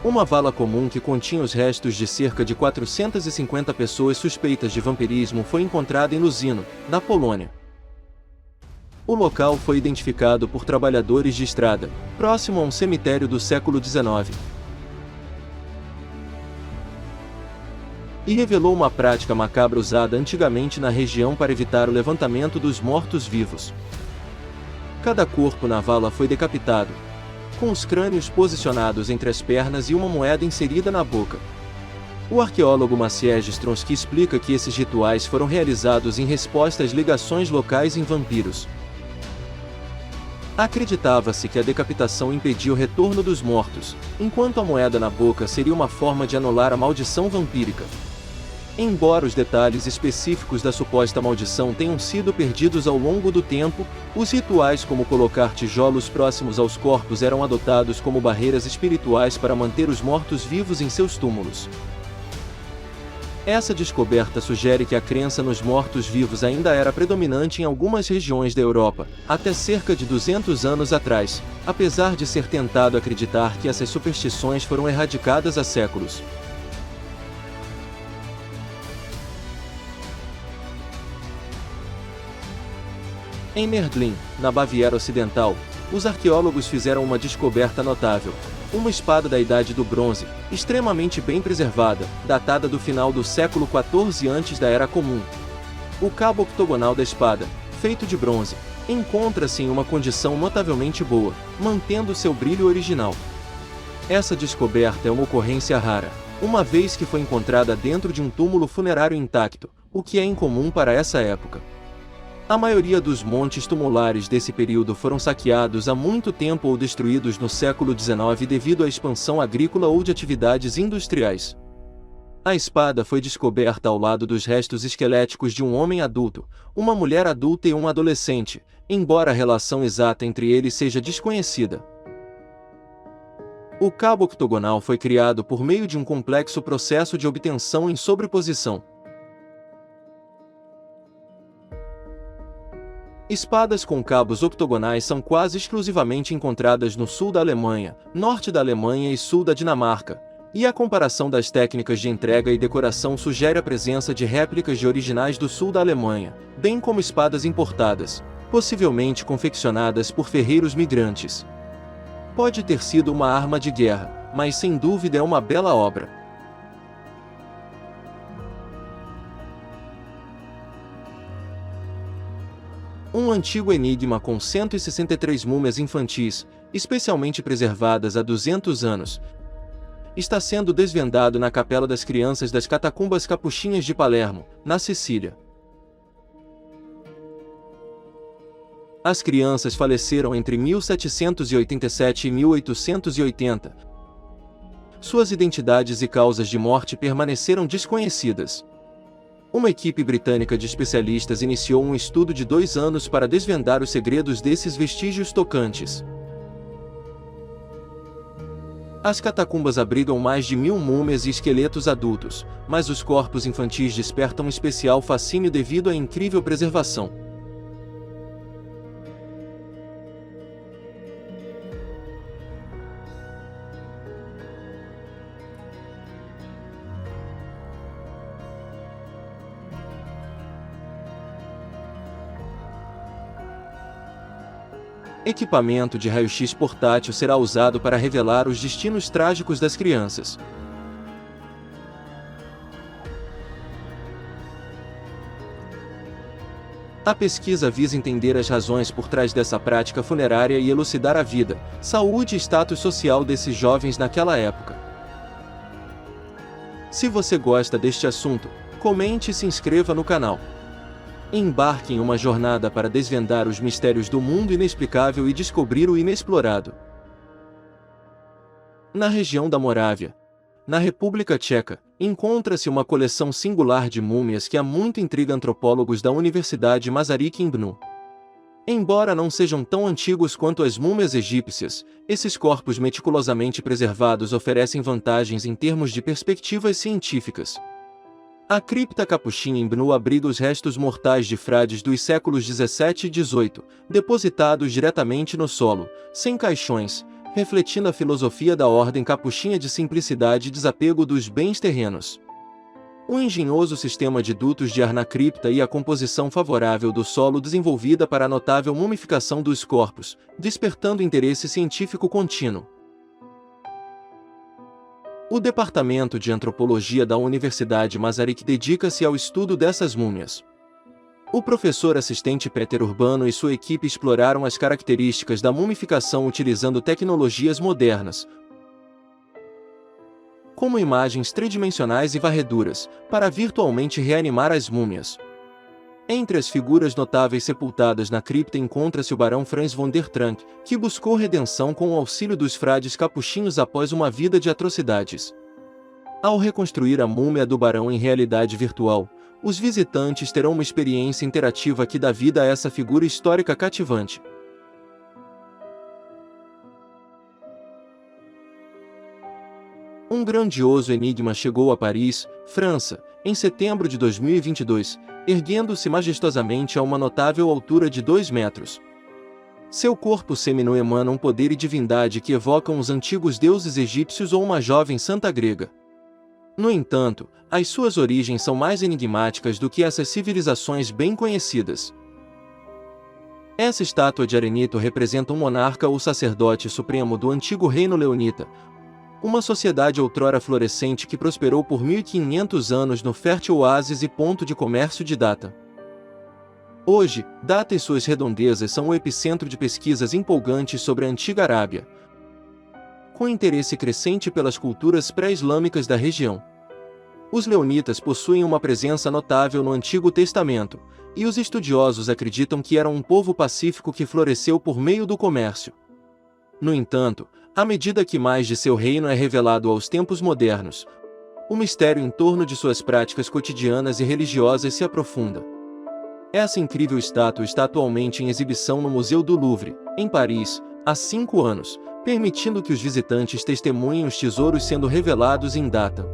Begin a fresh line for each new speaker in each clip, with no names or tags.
Uma vala comum que continha os restos de cerca de 450 pessoas suspeitas de vampirismo foi encontrada em Luzino, na Polônia. O local foi identificado por trabalhadores de estrada, próximo a um cemitério do século XIX. E revelou uma prática macabra usada antigamente na região para evitar o levantamento dos mortos-vivos. Cada corpo na vala foi decapitado, com os crânios posicionados entre as pernas e uma moeda inserida na boca. O arqueólogo Maciej Stronsky explica que esses rituais foram realizados em resposta às ligações locais em vampiros. Acreditava-se que a decapitação impedia o retorno dos mortos, enquanto a moeda na boca seria uma forma de anular a maldição vampírica. Embora os detalhes específicos da suposta maldição tenham sido perdidos ao longo do tempo, os rituais como colocar tijolos próximos aos corpos eram adotados como barreiras espirituais para manter os mortos-vivos em seus túmulos. Essa descoberta sugere que a crença nos mortos-vivos ainda era predominante em algumas regiões da Europa, até cerca de 200 anos atrás, apesar de ser tentado acreditar que essas superstições foram erradicadas há séculos. Em Merdlin, na Baviera Ocidental, os arqueólogos fizeram uma descoberta notável: uma espada da Idade do Bronze, extremamente bem preservada, datada do final do século XIV antes da Era Comum. O cabo octogonal da espada, feito de bronze, encontra-se em uma condição notavelmente boa, mantendo seu brilho original. Essa descoberta é uma ocorrência rara, uma vez que foi encontrada dentro de um túmulo funerário intacto, o que é incomum para essa época. A maioria dos montes tumulares desse período foram saqueados há muito tempo ou destruídos no século XIX devido à expansão agrícola ou de atividades industriais. A espada foi descoberta ao lado dos restos esqueléticos de um homem adulto, uma mulher adulta e um adolescente, embora a relação exata entre eles seja desconhecida. O cabo octogonal foi criado por meio de um complexo processo de obtenção em sobreposição. Espadas com cabos octogonais são quase exclusivamente encontradas no sul da Alemanha, norte da Alemanha e sul da Dinamarca, e a comparação das técnicas de entrega e decoração sugere a presença de réplicas de originais do sul da Alemanha, bem como espadas importadas, possivelmente confeccionadas por ferreiros migrantes. Pode ter sido uma arma de guerra, mas sem dúvida é uma bela obra. Um antigo enigma com 163 múmias infantis, especialmente preservadas há 200 anos, está sendo desvendado na Capela das Crianças das Catacumbas Capuchinhas de Palermo, na Sicília. As crianças faleceram entre 1787 e 1880. Suas identidades e causas de morte permaneceram desconhecidas. Uma equipe britânica de especialistas iniciou um estudo de 2 anos para desvendar os segredos desses vestígios tocantes. As catacumbas abrigam mais de 1000 múmias e esqueletos adultos, mas os corpos infantis despertam especial fascínio devido à incrível preservação. Equipamento de raio-x portátil será usado para revelar os destinos trágicos das crianças. A pesquisa visa entender as razões por trás dessa prática funerária e elucidar a vida, saúde e status social desses jovens naquela época. Se você gosta deste assunto, comente e se inscreva no canal. Embarque em uma jornada para desvendar os mistérios do mundo inexplicável e descobrir o inexplorado. Na região da Morávia, na República Tcheca, encontra-se uma coleção singular de múmias que há muito intriga antropólogos da Universidade Masaryk em Brno. Embora não sejam tão antigos quanto as múmias egípcias, esses corpos meticulosamente preservados oferecem vantagens em termos de perspectivas científicas. A cripta capuchinha em Brno abriga os restos mortais de frades dos séculos XVII e XVIII, depositados diretamente no solo, sem caixões, refletindo a filosofia da ordem capuchinha de simplicidade e desapego dos bens terrenos. O engenhoso sistema de dutos de ar na cripta e a composição favorável do solo desenvolvida para a notável mumificação dos corpos, despertando interesse científico contínuo. O Departamento de Antropologia da Universidade Masaryk dedica-se ao estudo dessas múmias. O professor assistente Peter Urbano e sua equipe exploraram as características da mumificação utilizando tecnologias modernas, como imagens tridimensionais e varreduras, para virtualmente reanimar as múmias. Entre as figuras notáveis sepultadas na cripta encontra-se o barão Franz von der Trank, que buscou redenção com o auxílio dos frades capuchinhos após uma vida de atrocidades. Ao reconstruir a múmia do barão em realidade virtual, os visitantes terão uma experiência interativa que dá vida a essa figura histórica cativante. Um grandioso enigma chegou a Paris, França, em setembro de 2022, erguendo-se majestosamente a uma notável altura de 2 metros. Seu corpo seminu emana um poder e divindade que evocam os antigos deuses egípcios ou uma jovem santa grega. No entanto, as suas origens são mais enigmáticas do que essas civilizações bem conhecidas. Essa estátua de arenito representa um monarca ou sacerdote supremo do antigo reino leonita, uma sociedade outrora florescente que prosperou por 1500 anos no fértil oásis e ponto de comércio de Data. Hoje, Data e suas redondezas são o epicentro de pesquisas empolgantes sobre a antiga Arábia, com interesse crescente pelas culturas pré-islâmicas da região. Os leonitas possuem uma presença notável no Antigo Testamento, e os estudiosos acreditam que eram um povo pacífico que floresceu por meio do comércio. No entanto, à medida que mais de seu reino é revelado aos tempos modernos, o mistério em torno de suas práticas cotidianas e religiosas se aprofunda. Essa incrível estátua está atualmente em exibição no Museu do Louvre, em Paris, há 5 anos, permitindo que os visitantes testemunhem os tesouros sendo revelados em Data.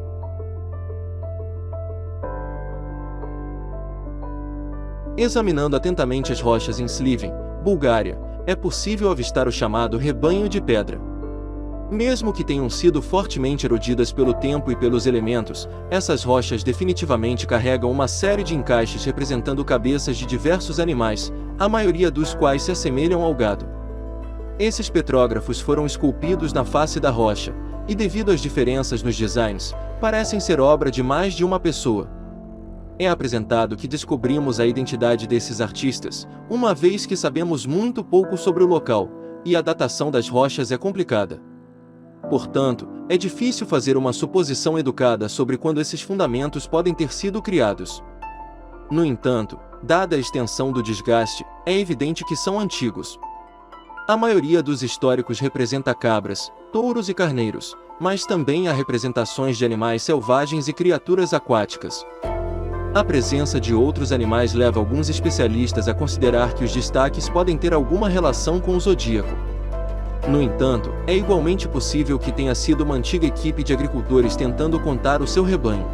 Examinando atentamente as rochas em Sliven, Bulgária, é possível avistar o chamado rebanho de pedra. Mesmo que tenham sido fortemente erodidas pelo tempo e pelos elementos, essas rochas definitivamente carregam uma série de encaixes representando cabeças de diversos animais, a maioria dos quais se assemelham ao gado. Esses petrógrafos foram esculpidos na face da rocha, e devido às diferenças nos designs, parecem ser obra de mais de uma pessoa. É apresentado que descobrimos a identidade desses artistas, uma vez que sabemos muito pouco sobre o local, e a datação das rochas é complicada. Portanto, é difícil fazer uma suposição educada sobre quando esses fundamentos podem ter sido criados. No entanto, dada a extensão do desgaste, é evidente que são antigos. A maioria dos históricos representa cabras, touros e carneiros, mas também há representações de animais selvagens e criaturas aquáticas. A presença de outros animais leva alguns especialistas a considerar que os destaques podem ter alguma relação com o zodíaco. No entanto, é igualmente possível que tenha sido uma antiga equipe de agricultores tentando contar o seu rebanho.